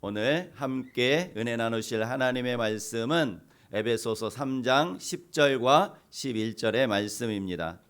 오늘 함께 은혜 나누실 하나님의 말씀은 에베소서 3장 10절과 11절의 말씀입니다.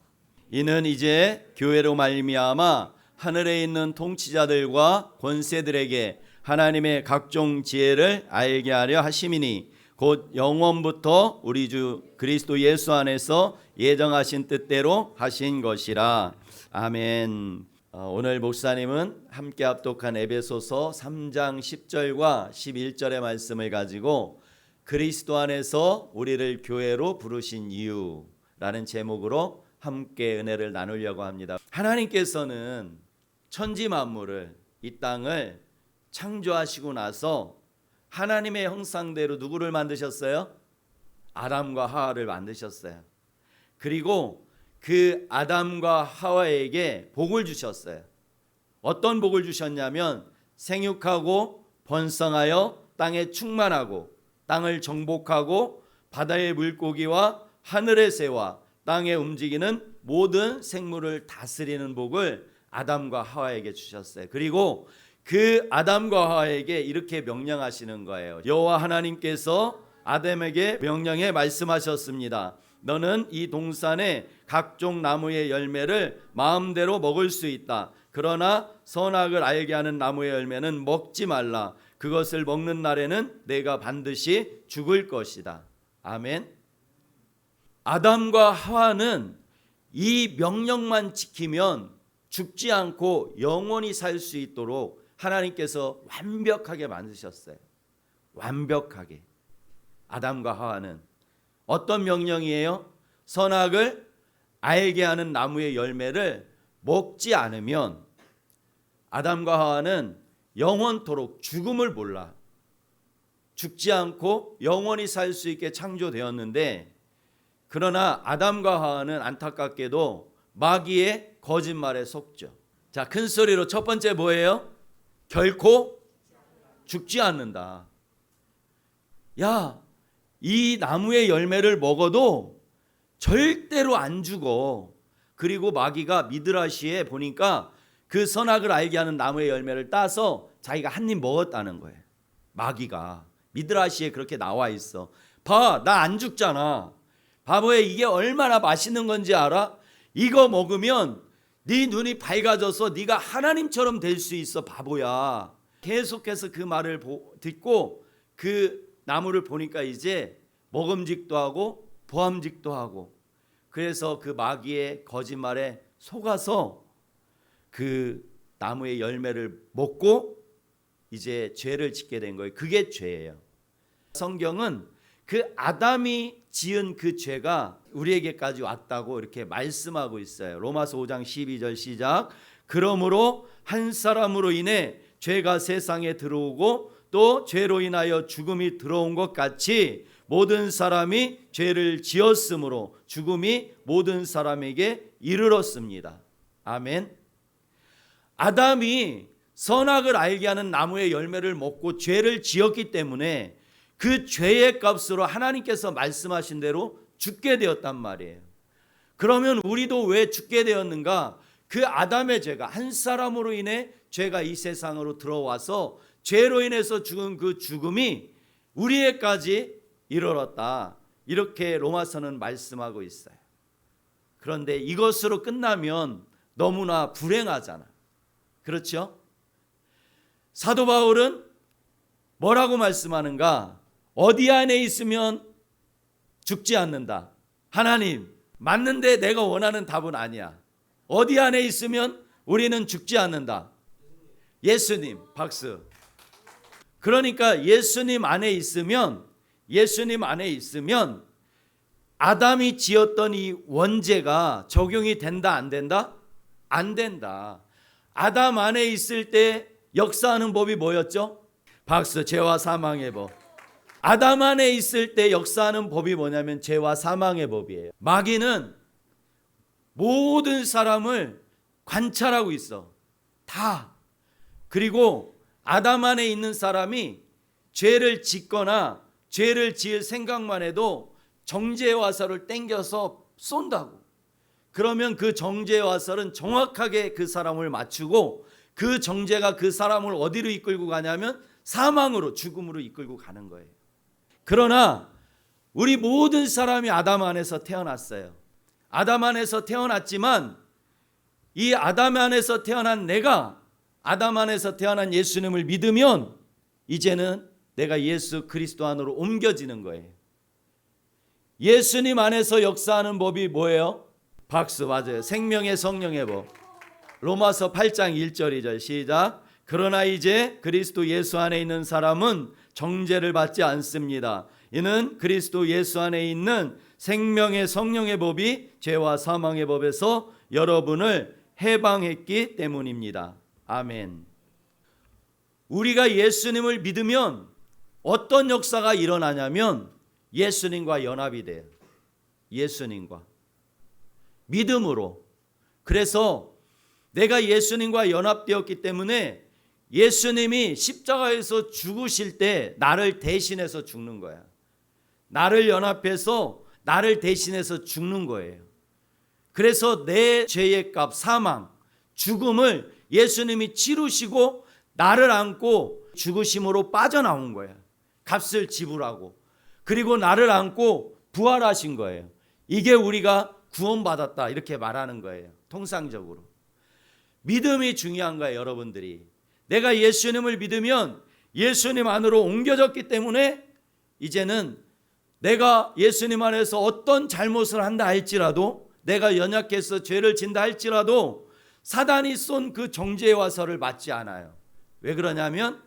이는 이제 교회로 말미암아 하늘에 있는 통치자들과 권세들에게 하나님의 각종 지혜를 알게 하려 하심이니 곧 영원부터 우리 주 그리스도 예수 안에서 예정하신 뜻대로 하신 것이라. 아멘. 오늘 목사님은 함께 합독한 에베소서 3장 10절과 11절의 말씀을 가지고 그리스도 안에서 우리를 교회로 부르신 이유라는 제목으로 함께 은혜를 나누려고 합니다. 하나님께서는 천지 만물을, 이 땅을 창조하시고 나서 하나님의 형상대로 누구를 만드셨어요? 아담과 하와를 만드셨어요. 그리고 그 아담과 하와에게 복을 주셨어요. 어떤 복을 주셨냐면 생육하고 번성하여 땅에 충만하고 땅을 정복하고 바다의 물고기와 하늘의 새와 땅에 움직이는 모든 생물을 다스리는 복을 아담과 하와에게 주셨어요. 그리고 그 아담과 하와에게 이렇게 명령하시는 거예요. 여호와 하나님께서 아담에게 명령해 말씀하셨습니다. 너는 이 동산의 각종 나무의 열매를 마음대로 먹을 수 있다. 그러나 선악을 알게 하는 나무의 열매는 먹지 말라. 그것을 먹는 날에는 내가 반드시 죽을 것이다. 아멘. 아담과 하와는 이 명령만 지키면 죽지 않고 영원히 살 수 있도록 하나님께서 완벽하게 만드셨어요. 완벽하게. 아담과 하와는 어떤 명령이에요? 선악을 알게 하는 나무의 열매를 먹지 않으면 아담과 하와는 영원토록 죽음을 몰라. 죽지 않고 영원히 살 수 있게 창조되었는데, 그러나 아담과 하와는 안타깝게도 마귀의 거짓말에 속죠. 자, 큰 소리로 첫 번째 뭐예요? 결코 죽지 않는다. 야, 이 나무의 열매를 먹어도 절대로 안 죽어. 그리고 마귀가 미드라시에 보니까 그 선악을 알게 하는 나무의 열매를 따서 자기가 한 입 먹었다는 거예요. 마귀가 미드라시에 그렇게 나와 있어. 봐, 나 안 죽잖아. 바보야, 이게 얼마나 맛있는 건지 알아? 이거 먹으면 네 눈이 밝아져서 네가 하나님처럼 될 수 있어, 바보야. 계속해서 그 말을 듣고 그 나무를 보니까 이제 먹음직도 하고 보암직도 하고, 그래서 그 마귀의 거짓말에 속아서 그 나무의 열매를 먹고 이제 죄를 짓게 된 거예요. 그게 죄예요. 성경은 그 아담이 지은 그 죄가 우리에게까지 왔다고 이렇게 말씀하고 있어요. 로마서 5장 12절 시작. 그러므로 한 사람으로 인해 죄가 세상에 들어오고 또 죄로 인하여 죽음이 들어온 것 같이 모든 사람이 죄를 지었으므로 죽음이 모든 사람에게 이르렀습니다. 아멘. 아담이 선악을 알게 하는 나무의 열매를 먹고 죄를 지었기 때문에 그 죄의 값으로 하나님께서 말씀하신 대로 죽게 되었단 말이에요. 그러면 우리도 왜 죽게 되었는가? 그 아담의 죄가, 한 사람으로 인해 죄가 이 세상으로 들어와서 죄로 인해서 죽은 그 죽음이 우리에까지 이르렀다. 이렇게 로마서는 말씀하고 있어요. 그런데 이것으로 끝나면 너무나 불행하잖아. 그렇죠? 사도 바울은 뭐라고 말씀하는가? 어디 안에 있으면 죽지 않는다. 하나님, 맞는데 내가 원하는 답은 아니야. 어디 안에 있으면 우리는 죽지 않는다. 예수님, 박수. 그러니까 예수님 안에 있으면 아담이 지었던 이 원죄가 적용이 된다, 안 된다? 안 된다. 아담 안에 있을 때 역사하는 법이 뭐였죠? 박수. 죄와 사망의 법. 아담 안에 있을 때 역사하는 법이 뭐냐면 죄와 사망의 법이에요. 마귀는 모든 사람을 관찰하고 있어. 다. 그리고 아담 안에 있는 사람이 죄를 짓거나 죄를 지을 생각만 해도 정죄의 화살을 땡겨서 쏜다고. 그러면 그 정죄의 화살은 정확하게 그 사람을 맞추고 그 정죄가 그 사람을 어디로 이끌고 가냐면 사망으로, 죽음으로 이끌고 가는 거예요. 그러나 우리 모든 사람이 아담 안에서 태어났어요. 아담 안에서 태어났지만 이 아담 안에서 태어난 내가 아담 안에서 태어난 예수님을 믿으면 이제는 내가 예수 그리스도 안으로 옮겨지는 거예요. 예수님 안에서 역사하는 법이 뭐예요? 박수, 맞아요. 생명의 성령의 법. 로마서 8장 1절이죠. 시작. 그러나 이제 그리스도 예수 안에 있는 사람은 정죄를 받지 않습니다. 이는 그리스도 예수 안에 있는 생명의 성령의 법이 죄와 사망의 법에서 여러분을 해방했기 때문입니다. 아멘. 우리가 예수님을 믿으면 어떤 역사가 일어나냐면 예수님과 연합이 돼요. 예수님과 믿음으로. 그래서 내가 예수님과 연합되었기 때문에 예수님이 십자가에서 죽으실 때 나를 대신해서 죽는 거야. 나를 연합해서 나를 대신해서 죽는 거예요. 그래서 내 죄의 값, 사망, 죽음을 예수님이 치르시고 나를 안고 죽으심으로 빠져나온 거야. 값을 지불하고. 그리고 나를 안고 부활하신 거예요. 이게 우리가 구원받았다 이렇게 말하는 거예요. 통상적으로. 믿음이 중요한 거예요, 여러분들이. 내가 예수님을 믿으면 예수님 안으로 옮겨졌기 때문에 이제는 내가 예수님 안에서 어떤 잘못을 한다 할지라도, 내가 연약해서 죄를 진다 할지라도 사단이 쏜 그 정죄의 화살을 맞지 않아요. 왜 그러냐면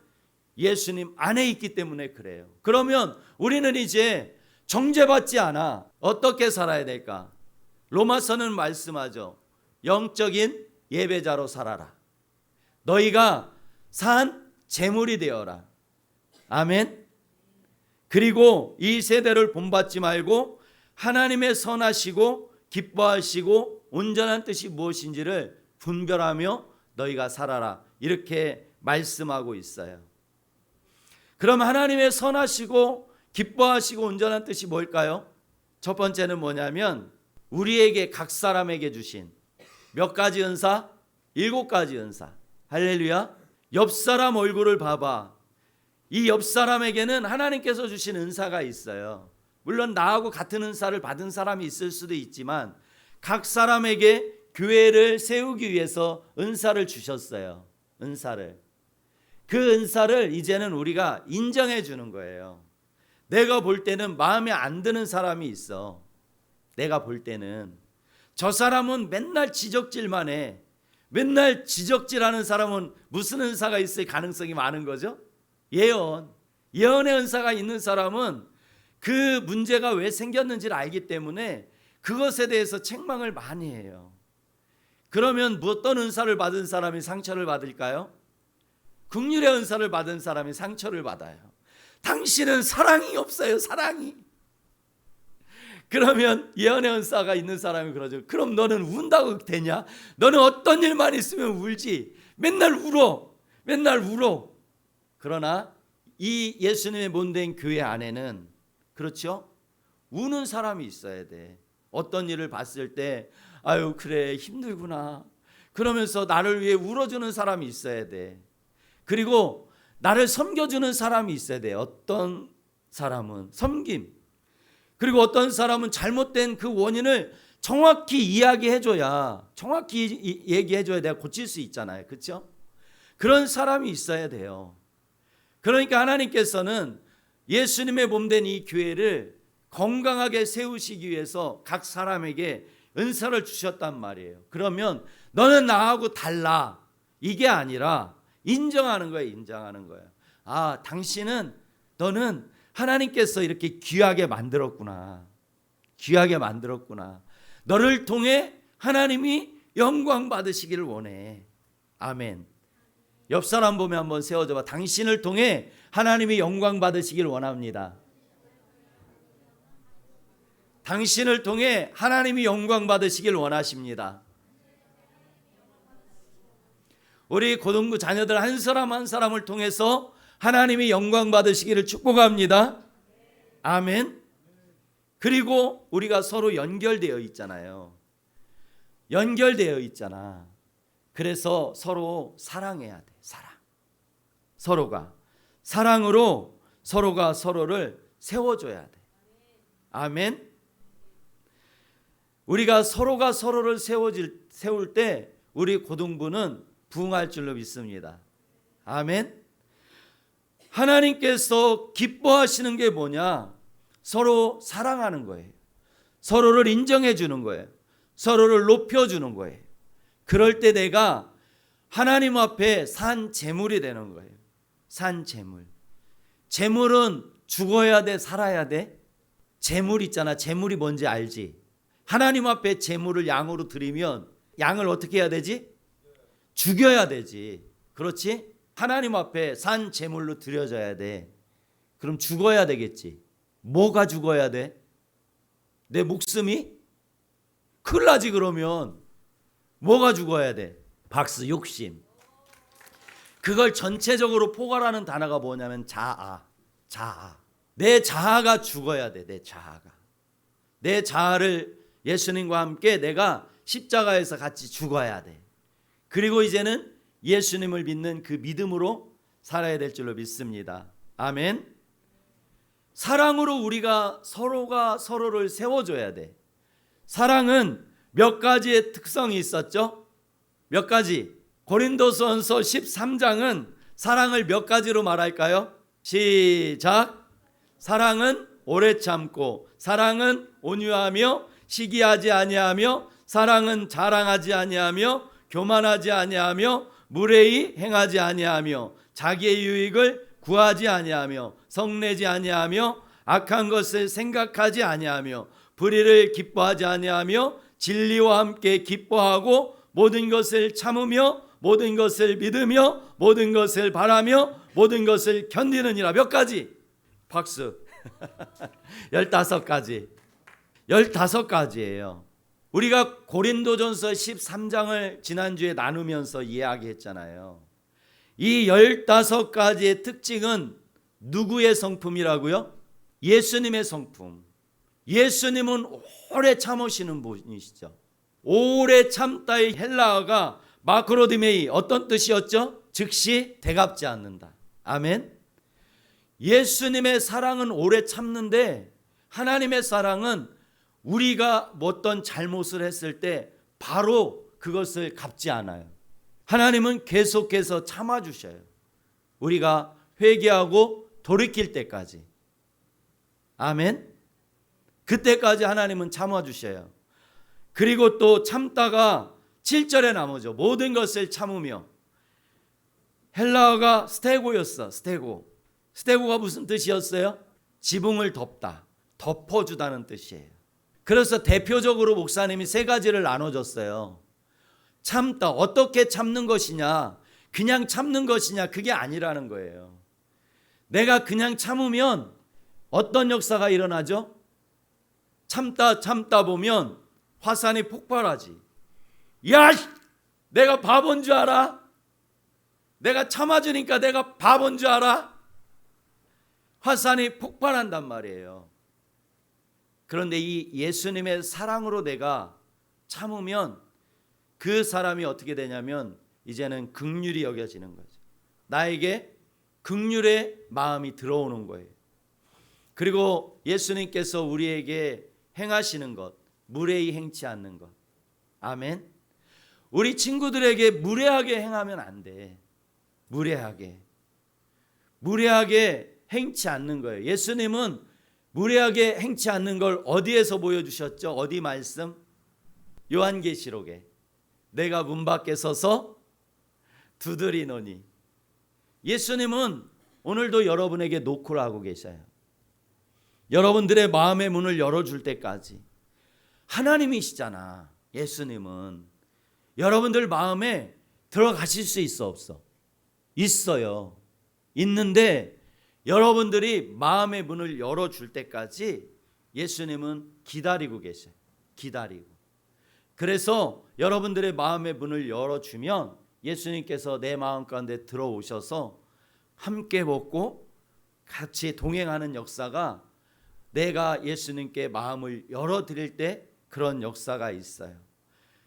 예수님 안에 있기 때문에 그래요. 그러면 우리는 이제 정죄받지 않아. 어떻게 살아야 될까? 로마서는 말씀하죠. 영적인 예배자로 살아라. 너희가 산 제물이 되어라. 아멘. 그리고 이 세대를 본받지 말고 하나님의 선하시고 기뻐하시고 온전한 뜻이 무엇인지를 분별하며 너희가 살아라. 이렇게 말씀하고 있어요. 그럼 하나님의 선하시고 기뻐하시고 온전한 뜻이 뭘까요? 첫 번째는 뭐냐면 우리에게 각 사람에게 주신 몇 가지 은사? 7가지 은사. 할렐루야. 옆 사람 얼굴을 봐봐. 이 옆 사람에게는 하나님께서 주신 은사가 있어요. 물론 나하고 같은 은사를 받은 사람이 있을 수도 있지만 각 사람에게 교회를 세우기 위해서 은사를 주셨어요. 은사를. 그 은사를 이제는 우리가 인정해 주는 거예요. 내가 볼 때는 마음에 안 드는 사람이 있어. 내가 볼 때는 저 사람은 맨날 지적질만 해. 맨날 지적질하는 사람은 무슨 은사가 있을 가능성이 많은 거죠? 예언의 은사가 있는 사람은 그 문제가 왜 생겼는지를 알기 때문에 그것에 대해서 책망을 많이 해요. 그러면 어떤 은사를 받은 사람이 상처를 받을까요? 긍휼의 은사를 받은 사람이 상처를 받아요. 당신은 사랑이 없어요. 사랑이. 그러면 예언의 은사가 있는 사람이 그러죠. 그럼 너는 운다고 되냐? 너는 어떤 일만 있으면 울지. 맨날 울어. 맨날 울어. 그러나 이 예수님의 몸된 교회 안에는 그렇죠? 우는 사람이 있어야 돼. 어떤 일을 봤을 때 아유 그래 힘들구나. 그러면서 나를 위해 울어주는 사람이 있어야 돼. 그리고 나를 섬겨주는 사람이 있어야 돼. 어떤 사람은 섬김. 그리고 어떤 사람은 잘못된 그 원인을 정확히 이야기해줘야, 정확히 얘기해줘야 내가 고칠 수 있잖아요. 그렇죠? 그런 사람이 있어야 돼요. 그러니까 하나님께서는 예수님의 몸된 이 교회를 건강하게 세우시기 위해서 각 사람에게 은사를 주셨단 말이에요. 그러면 너는 나하고 달라. 이게 아니라 인정하는 거예요. 인정하는 거예요. 아, 너는 하나님께서 이렇게 귀하게 만들었구나. 귀하게 만들었구나. 너를 통해 하나님이 영광 받으시기를 원해. 아멘. 옆 사람 보면 한번 세워줘 봐. 당신을 통해 하나님이 영광 받으시기를 원합니다. 당신을 통해 하나님이 영광 받으시길 원하십니다. 우리 고등부 자녀들 한 사람 한 사람을 통해서 하나님이 영광 받으시기를 축복합니다. 아멘. 그리고 우리가 서로 연결되어 있잖아요. 연결되어 있잖아. 그래서 서로 사랑해야 돼. 사랑. 서로가 사랑으로 서로가 서로를 세워줘야 돼. 아멘. 우리가 서로가 서로를 세울 때 우리 고등부는 부흥할 줄로 믿습니다. 아멘. 하나님께서 기뻐하시는 게 뭐냐? 서로 사랑하는 거예요. 서로를 인정해 주는 거예요. 서로를 높여주는 거예요. 그럴 때 내가 하나님 앞에 산 재물이 되는 거예요. 산 재물. 재물은 죽어야 돼, 살아야 돼? 재물 있잖아. 재물이 뭔지 알지? 하나님 앞에 재물을 양으로 드리면 양을 어떻게 해야 되지? 죽여야 되지. 그렇지? 하나님 앞에 산 재물로 드려져야 돼. 그럼 죽어야 되겠지. 뭐가 죽어야 돼? 내 목숨이? 큰일 나지. 그러면 뭐가 죽어야 돼? 박스, 욕심. 그걸 전체적으로 포괄하는 단어가 뭐냐면 자아. 자아. 내 자아가 죽어야 돼. 내 자아가. 내 자아를 예수님과 함께 내가 십자가에서 같이 죽어야 돼. 그리고 이제는 예수님을 믿는 그 믿음으로 살아야 될 줄로 믿습니다. 아멘. 사랑으로 우리가 서로가 서로를 세워줘야 돼. 사랑은 몇 가지의 특성이 있었죠? 몇 가지? 고린도전서 13장은 사랑을 몇 가지로 말할까요? 시작. 사랑은 오래 참고, 사랑은 온유하며, 시기하지 아니하며, 사랑은 자랑하지 아니하며, 교만하지 아니하며, 무례히 행하지 아니하며, 자기의 유익을 구하지 아니하며, 성내지 아니하며, 악한 것을 생각하지 아니하며, 불의를 기뻐하지 아니하며, 진리와 함께 기뻐하고, 모든 것을 참으며, 모든 것을 믿으며, 모든 것을 바라며, 모든 것을 견디느니라. 몇 가지? 박수. 15가지. 15가지예요. 우리가 고린도전서 13장을 지난주에 나누면서 이야기했잖아요. 이 15가지의 특징은 누구의 성품이라고요? 예수님의 성품. 예수님은 오래 참으시는 분이시죠. 오래 참다의 헬라어가 마크로디메이, 어떤 뜻이었죠? 즉시 되갚지 않는다. 아멘. 예수님의 사랑은 오래 참는데 하나님의 사랑은 우리가 어떤 잘못을 했을 때 바로 그것을 갚지 않아요. 하나님은 계속해서 참아주셔요. 우리가 회개하고 돌이킬 때까지. 아멘. 그때까지 하나님은 참아주셔요. 그리고 또 참다가 7절에 나오죠. 모든 것을 참으며. 헬라어가 스테고였어. 스테고가 무슨 뜻이었어요? 지붕을 덮다, 덮어주다는 뜻이에요. 그래서 대표적으로 목사님이 3가지를 나눠줬어요. 참다, 어떻게 참는 것이냐, 그냥 참는 것이냐, 그게 아니라는 거예요. 내가 그냥 참으면 어떤 역사가 일어나죠? 참다 보면 화산이 폭발하지. 야, 내가 바본 줄 알아? 내가 참아주니까 내가 바본 줄 알아? 화산이 폭발한단 말이에요. 그런데 이 예수님의 사랑으로 내가 참으면 그 사람이 어떻게 되냐면 이제는 긍휼이 여겨지는 거죠. 나에게 긍휼의 마음이 들어오는 거예요. 그리고 예수님께서 우리에게 행하시는 것, 무례히 행치 않는 것. 아멘. 우리 친구들에게 무례하게 행하면 안 돼. 무례하게 행치 않는 거예요. 예수님은 무례하게 행치 않는 걸 어디에서 보여주셨죠? 어디 말씀? 요한계시록에 내가 문 밖에 서서 두드리노니. 예수님은 오늘도 여러분에게 노크를 하고 계셔요. 여러분들의 마음의 문을 열어줄 때까지. 하나님이시잖아. 예수님은 여러분들 마음에 들어가실 수 있어, 없어? 있어요. 있는데 여러분들이 마음의 문을 열어줄 때까지 예수님은 기다리고 계셔요. 기다리고. 그래서 여러분들의 마음의 문을 열어주면 예수님께서 내 마음 가운데 들어오셔서 함께 먹고 같이 동행하는 역사가, 내가 예수님께 마음을 열어드릴 때 그런 역사가 있어요.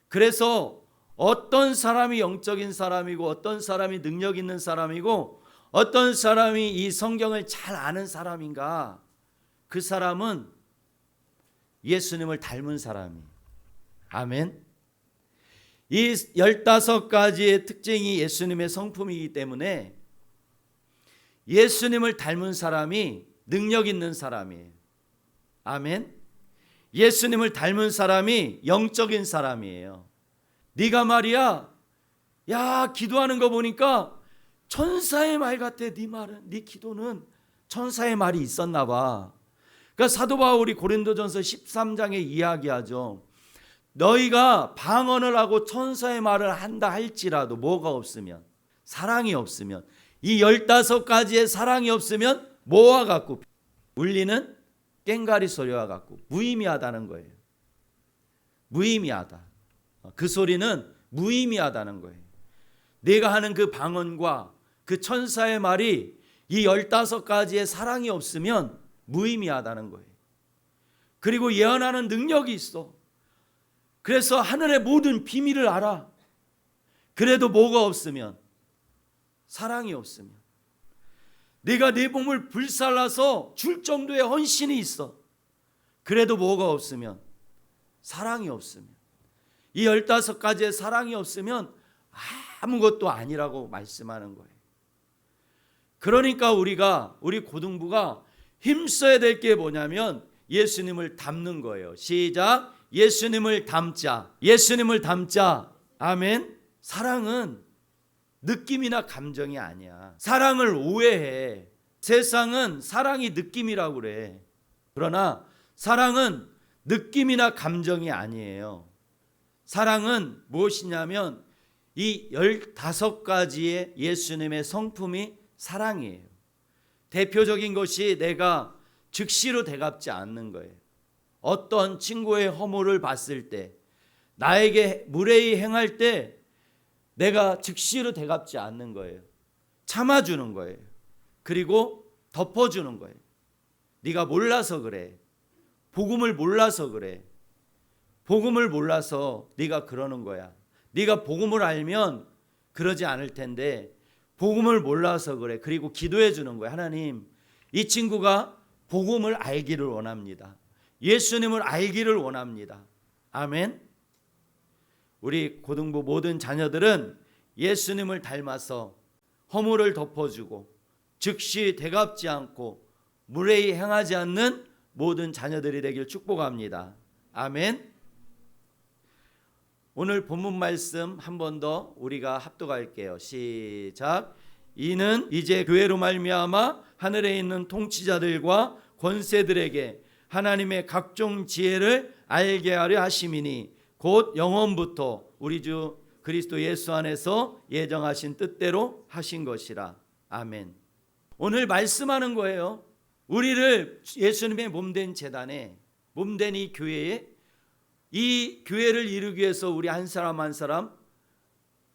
그래서 어떤 사람이 영적인 사람이고 어떤 사람이 능력 있는 사람이고 어떤 사람이 이 성경을 잘 아는 사람인가? 그 사람은 예수님을 닮은 사람이에요. 아멘. 이 15가지의 특징이 예수님의 성품이기 때문에 예수님을 닮은 사람이 능력 있는 사람이에요. 아멘. 예수님을 닮은 사람이 영적인 사람이에요. 네가 말이야, 야, 기도하는 거 보니까 천사의 말 같아. 네 말은, 네 기도는 천사의 말이 있었나 봐. 그러니까 사도 바울이 고린도전서 13장에 이야기하죠. 너희가 방언을 하고 천사의 말을 한다 할지라도 뭐가 없으면, 사랑이 없으면, 이 15가지의 사랑이 없으면 뭐와 같고, 울리는 꽹가리 소리와 같고 무의미하다는 거예요. 무의미하다. 그 소리는 무의미하다는 거예요. 내가 하는 그 방언과 그 천사의 말이 이 15가지의 사랑이 없으면 무의미하다는 거예요. 그리고 예언하는 능력이 있어. 그래서 하늘의 모든 비밀을 알아. 그래도 뭐가 없으면, 사랑이 없으면, 네가 네 몸을 불살라서 줄 정도의 헌신이 있어. 그래도 뭐가 없으면, 사랑이 없으면, 이 15가지의 사랑이 없으면 아무것도 아니라고 말씀하는 거예요. 그러니까 우리 고등부가 힘써야 될 게 뭐냐면 예수님을 닮는 거예요. 시작. 예수님을 닮자. 예수님을 닮자. 아멘. 사랑은 느낌이나 감정이 아니야. 사랑을 오해해. 세상은 사랑이 느낌이라고 그래. 그러나 사랑은 느낌이나 감정이 아니에요. 사랑은 무엇이냐면 이 15가지의 예수님의 성품이 사랑이에요. 대표적인 것이 내가 즉시로 대갚지 않는 거예요. 어떤 친구의 허물을 봤을 때, 나에게 무례히 행할 때 내가 즉시로 대갚지 않는 거예요. 참아주는 거예요. 그리고 덮어주는 거예요. 네가 몰라서 그래. 복음을 몰라서 그래. 복음을 몰라서 네가 그러는 거야. 네가 복음을 알면 그러지 않을 텐데 복음을 몰라서 그래. 그리고 기도해 주는 거야. 하나님, 이 친구가 복음을 알기를 원합니다. 예수님을 알기를 원합니다. 아멘. 우리 고등부 모든 자녀들은 예수님을 닮아서 허물을 덮어주고 즉시 대갚지 않고 무례히 행하지 않는 모든 자녀들이 되길 축복합니다. 아멘. 오늘 본문 말씀 한 번 더 우리가 합독할게요. 시작. 이는 이제 교회로 말미암아 하늘에 있는 통치자들과 권세들에게 하나님의 각종 지혜를 알게 하려 하심이니 곧 영원부터 우리 주 그리스도 예수 안에서 예정하신 뜻대로 하신 것이라. 아멘. 오늘 말씀하는 거예요. 우리를 예수님의 몸된 제단에, 몸된 이 교회에, 이 교회를 이루기 위해서 우리 한 사람 한 사람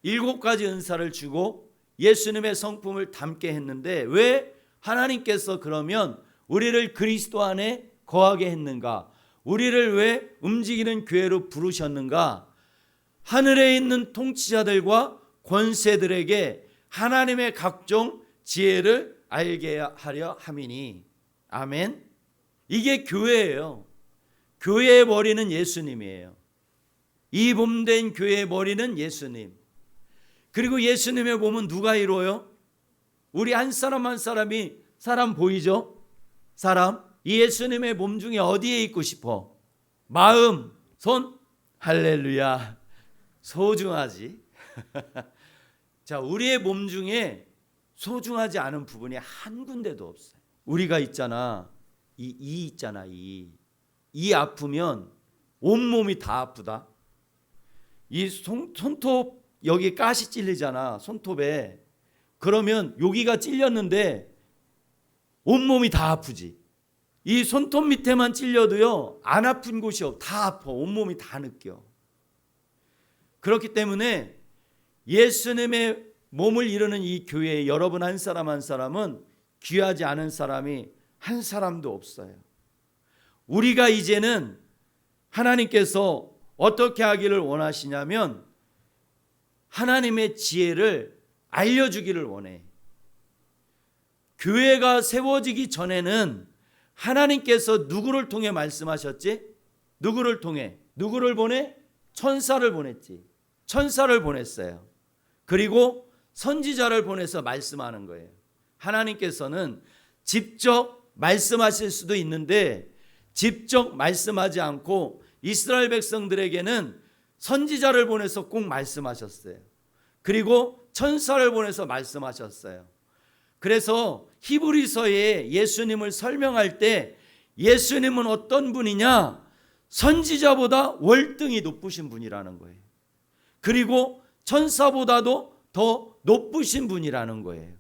7가지 은사를 주고 예수님의 성품을 담게 했는데, 왜 하나님께서 그러면 우리를 그리스도 안에 거하게 했는가? 우리를 왜 움직이는 교회로 부르셨는가? 하늘에 있는 통치자들과 권세들에게 하나님의 각종 지혜를 알게 하려 함이니. 아멘. 이게 교회예요. 교회의 머리는 예수님이에요. 이 몸된 교회의 머리는 예수님. 그리고 예수님의 몸은 누가 이루어요? 우리 한 사람 한 사람이, 사람 보이죠? 사람. 이 예수님의 몸 중에 어디에 있고 싶어? 마음, 손? 할렐루야. 소중하지. 자, 우리의 몸 중에 소중하지 않은 부분이 한 군데도 없어요. 우리가 있잖아. 이 있잖아. 이 아프면 온몸이 다 아프다. 이 손톱 여기 가시 찔리잖아. 손톱에. 그러면 여기가 찔렸는데 온몸이 다 아프지. 이 손톱 밑에만 찔려도요, 안 아픈 곳이 없어. 다 아파. 온몸이 다 느껴. 그렇기 때문에 예수님의 몸을 이루는 이 교회에 여러분 한 사람 한 사람은 귀하지 않은 사람이 한 사람도 없어요. 우리가 이제는 하나님께서 어떻게 하기를 원하시냐면 하나님의 지혜를 알려주기를 원해. 교회가 세워지기 전에는 하나님께서 누구를 통해 말씀하셨지? 누구를 통해? 누구를 보내? 천사를 보냈지. 천사를 보냈어요. 그리고 선지자를 보내서 말씀하는 거예요. 하나님께서는 직접 말씀하실 수도 있는데 직접 말씀하지 않고 이스라엘 백성들에게는 선지자를 보내서 꼭 말씀하셨어요. 그리고 천사를 보내서 말씀하셨어요. 그래서 히브리서에 예수님을 설명할 때 예수님은 어떤 분이냐? 선지자보다 월등히 높으신 분이라는 거예요. 그리고 천사보다도 더 높으신 분이라는 거예요.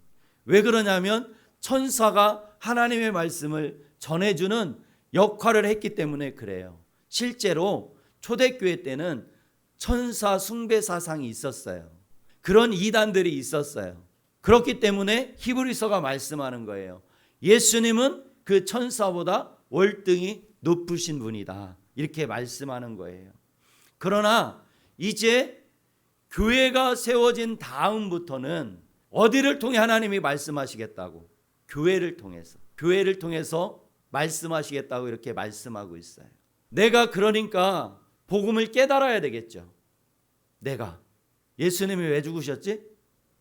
왜 그러냐면 천사가 하나님의 말씀을 전해주는 역할을 했기 때문에 그래요. 실제로 초대교회 때는 천사 숭배 사상이 있었어요. 그런 이단들이 있었어요. 그렇기 때문에 히브리서가 말씀하는 거예요. 예수님은 그 천사보다 월등히 높으신 분이다. 이렇게 말씀하는 거예요. 그러나 이제 교회가 세워진 다음부터는 어디를 통해 하나님이 말씀하시겠다고? 교회를 통해서 말씀하시겠다고 이렇게 말씀하고 있어요. 내가 그러니까 복음을 깨달아야 되겠죠. 내가 예수님이 왜 죽으셨지?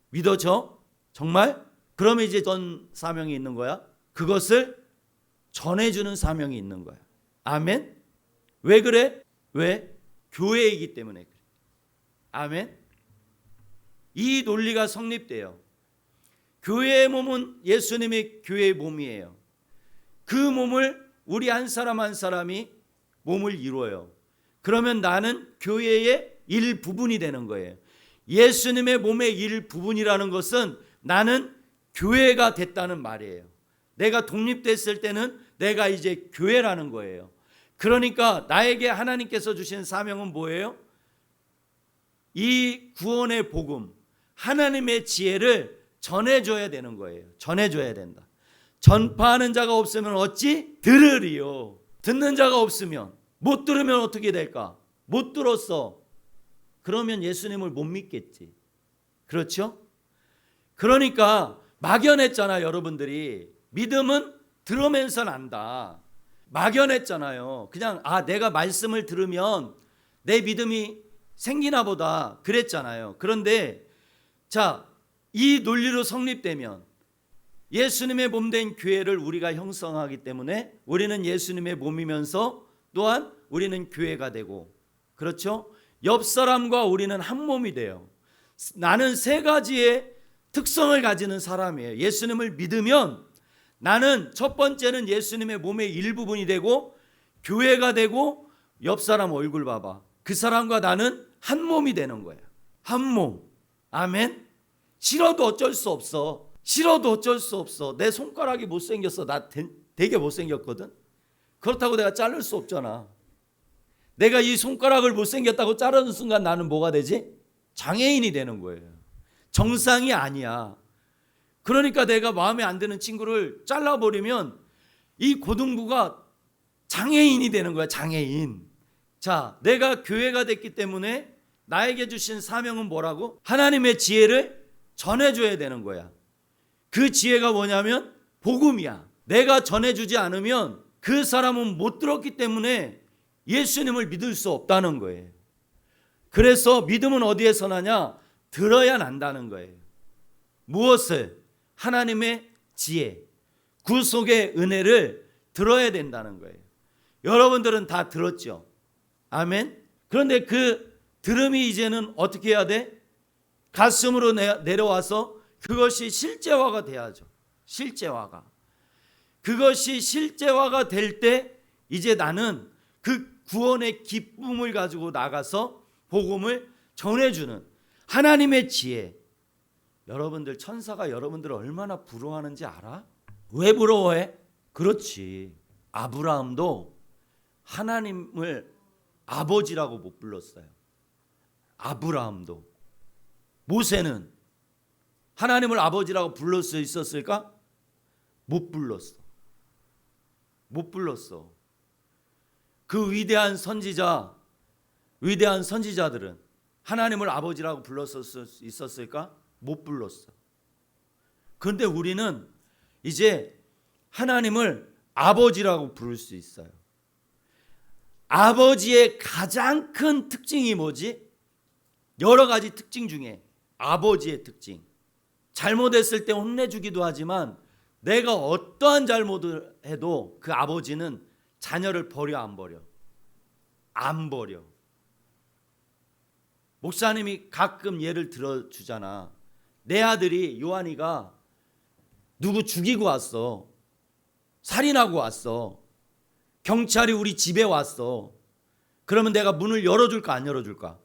믿어져? 정말? 그러면 이제 전 사명이 있는 거야. 그것을 전해주는 사명이 있는 거야. 아멘? 왜 그래? 왜? 교회이기 때문에 그래. 아멘? 이 논리가 성립돼요. 교회의 몸은 예수님이 교회의 몸이에요. 그 몸을 우리 한 사람 한 사람이 몸을 이루어요. 그러면 나는 교회의 일부분이 되는 거예요. 예수님의 몸의 일부분이라는 것은 나는 교회가 됐다는 말이에요. 내가 독립됐을 때는 내가 이제 교회라는 거예요. 그러니까 나에게 하나님께서 주신 사명은 뭐예요? 이 구원의 복음, 하나님의 지혜를 전해줘야 되는 거예요. 전해줘야 된다. 전파하는 자가 없으면 어찌 들으리요. 듣는 자가 없으면, 못 들으면 어떻게 될까? 못 들었어. 그러면 예수님을 못 믿겠지. 그렇죠? 그러니까 막연했잖아. 여러분들이 믿음은 들으면서 난다. 막연했잖아요. 그냥 내가 말씀을 들으면 내 믿음이 생기나 보다 그랬잖아요. 그런데 이 논리로 성립되면 예수님의 몸된 교회를 우리가 형성하기 때문에 우리는 예수님의 몸이면서 또한 우리는 교회가 되고, 그렇죠? 옆 사람과 우리는 한 몸이 돼요. 나는 세 가지의 특성을 가지는 사람이에요. 예수님을 믿으면 나는 첫 번째는 예수님의 몸의 일부분이 되고 교회가 되고 옆 사람 얼굴 봐봐. 그 사람과 나는 한 몸이 되는 거야. 한 몸. 아멘. 싫어도 어쩔 수 없어. 싫어도 어쩔 수 없어. 내 손가락이 못생겼어. 나 되게 못생겼거든. 그렇다고 내가 자를 수 없잖아. 내가 이 손가락을 못생겼다고 자르는 순간 나는 뭐가 되지? 장애인이 되는 거예요. 정상이 아니야. 그러니까 내가 마음에 안 드는 친구를 잘라버리면 이 고등부가 장애인이 되는 거야. 장애인. 내가 교회가 됐기 때문에 나에게 주신 사명은 뭐라고? 하나님의 지혜를 전해줘야 되는 거야. 그 지혜가 뭐냐면 복음이야. 내가 전해주지 않으면 그 사람은 못 들었기 때문에 예수님을 믿을 수 없다는 거예요. 그래서 믿음은 어디에서 나냐? 들어야 난다는 거예요. 무엇을? 하나님의 지혜, 구속의 은혜를 들어야 된다는 거예요. 여러분들은 다 들었죠? 아멘. 그런데 그 들음이 이제는 어떻게 해야 돼? 가슴으로 내려와서 그것이 실제화가 돼야죠. 실제화가. 그것이 실제화가 될 때 이제 나는 그 구원의 기쁨을 가지고 나가서 복음을 전해주는 하나님의 지혜. 여러분들, 천사가 여러분들을 얼마나 부러워하는지 알아? 왜 부러워해? 그렇지. 아브라함도 하나님을 아버지라고 못 불렀어요. 아브라함도. 모세는 하나님을 아버지라고 불릴 수 있었을까? 못 불렀어. 못 불렀어. 그 위대한 선지자들은 하나님을 아버지라고 불렀을 수 있었을까? 못 불렀어. 그런데 우리는 이제 하나님을 아버지라고 부를 수 있어요. 아버지의 가장 큰 특징이 뭐지? 여러 가지 특징 중에 아버지의 특징. 잘못했을 때 혼내주기도 하지만 내가 어떠한 잘못을 해도 그 아버지는 자녀를 버려 안 버려? 안 버려. 목사님이 가끔 예를 들어주잖아. 내 아들이 요한이가 누구 죽이고 왔어. 살인하고 왔어. 경찰이 우리 집에 왔어. 그러면 내가 문을 열어줄까 안 열어줄까?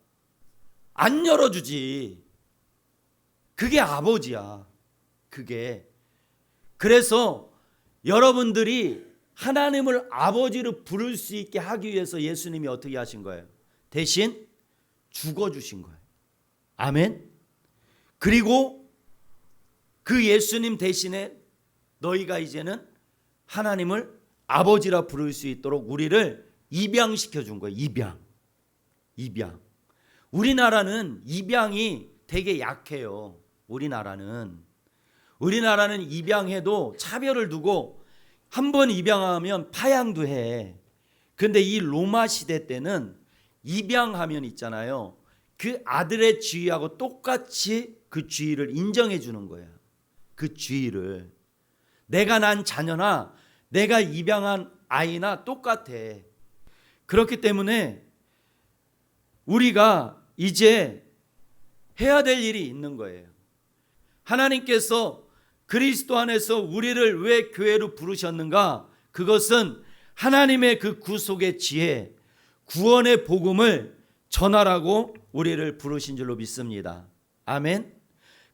안 열어주지. 그게 아버지야. 그게. 그래서 여러분들이 하나님을 아버지로 부를 수 있게 하기 위해서 예수님이 어떻게 하신 거예요? 대신 죽어주신 거예요. 아멘. 그리고 그 예수님 대신에 너희가 이제는 하나님을 아버지라 부를 수 있도록 우리를 입양시켜 준 거예요. 입양. 우리나라는 입양이 되게 약해요. 우리나라는 입양해도 차별을 두고 한 번 입양하면 파양도 해. 근데 이 로마 시대 때는 입양하면 있잖아요. 그 아들의 지위하고 똑같이 그 지위를 인정해 주는 거야. 그 지위를. 내가 난 자녀나 내가 입양한 아이나 똑같아. 그렇기 때문에 우리가 이제 해야 될 일이 있는 거예요. 하나님께서 그리스도 안에서 우리를 왜 교회로 부르셨는가? 그것은 하나님의 그 구속의 지혜, 구원의 복음을 전하라고 우리를 부르신 줄로 믿습니다. 아멘.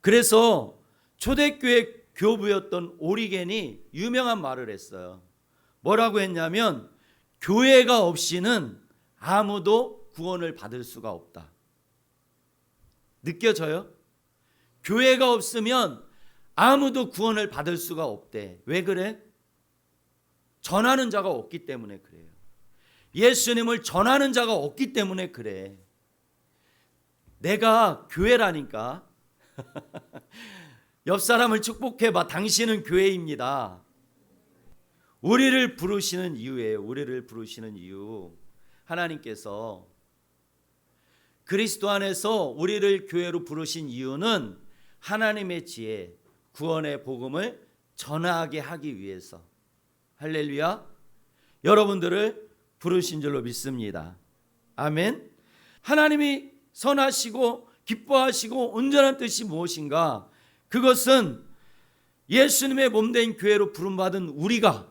그래서 초대교회 교부였던 오리겐이 유명한 말을 했어요. 뭐라고 했냐면 교회가 없이는 아무도 구원을 받을 수가 없다. 느껴져요? 교회가 없으면 아무도 구원을 받을 수가 없대. 왜 그래? 전하는 자가 없기 때문에 그래요. 예수님을 전하는 자가 없기 때문에 그래. 내가 교회라니까. 옆 사람을 축복해봐. 당신은 교회입니다. 우리를 부르시는 이유예요. 우리를 부르시는 이유. 하나님께서 그리스도 안에서 우리를 교회로 부르신 이유는 하나님의 지혜, 구원의 복음을 전하게 하기 위해서. 할렐루야. 여러분들을 부르신 줄로 믿습니다. 아멘. 하나님이 선하시고 기뻐하시고 온전한 뜻이 무엇인가? 그것은 예수님의 몸된 교회로 부름받은 우리가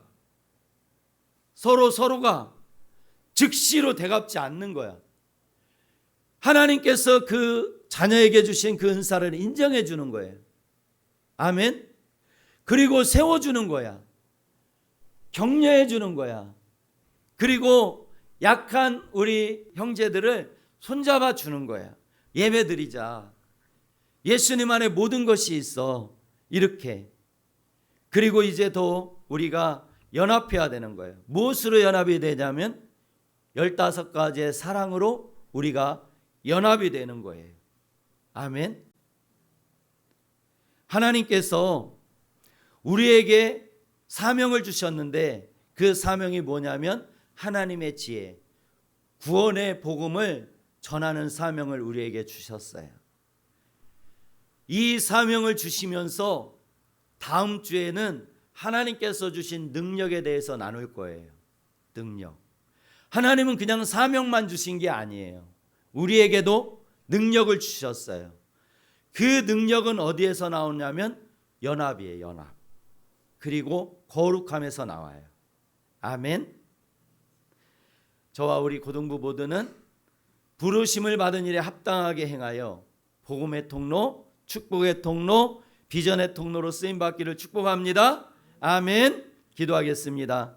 서로가 즉시로 대갚지 않는 거야. 하나님께서 그 자녀에게 주신 그 은사를 인정해 주는 거예요. 아멘. 그리고 세워주는 거야. 격려해 주는 거야. 그리고 약한 우리 형제들을 손잡아 주는 거야. 예배 드리자. 예수님 안에 모든 것이 있어. 이렇게. 그리고 이제 더 우리가 연합해야 되는 거예요. 무엇으로 연합이 되냐면 15가지의 사랑으로 우리가 연합이 되는 거예요. 아멘. 하나님께서 우리에게 사명을 주셨는데 그 사명이 뭐냐면 하나님의 지혜, 구원의 복음을 전하는 사명을 우리에게 주셨어요. 이 사명을 주시면서 다음 주에는 하나님께서 주신 능력에 대해서 나눌 거예요. 능력. 하나님은 그냥 사명만 주신 게 아니에요. 우리에게도 능력을 주셨어요. 그 능력은 어디에서 나오냐면 연합이에요. 연합. 그리고 거룩함에서 나와요. 아멘. 저와 우리 고등부 모두는 부르심을 받은 일에 합당하게 행하여 복음의 통로, 축복의 통로, 비전의 통로로 쓰임받기를 축복합니다. 아멘. 기도하겠습니다.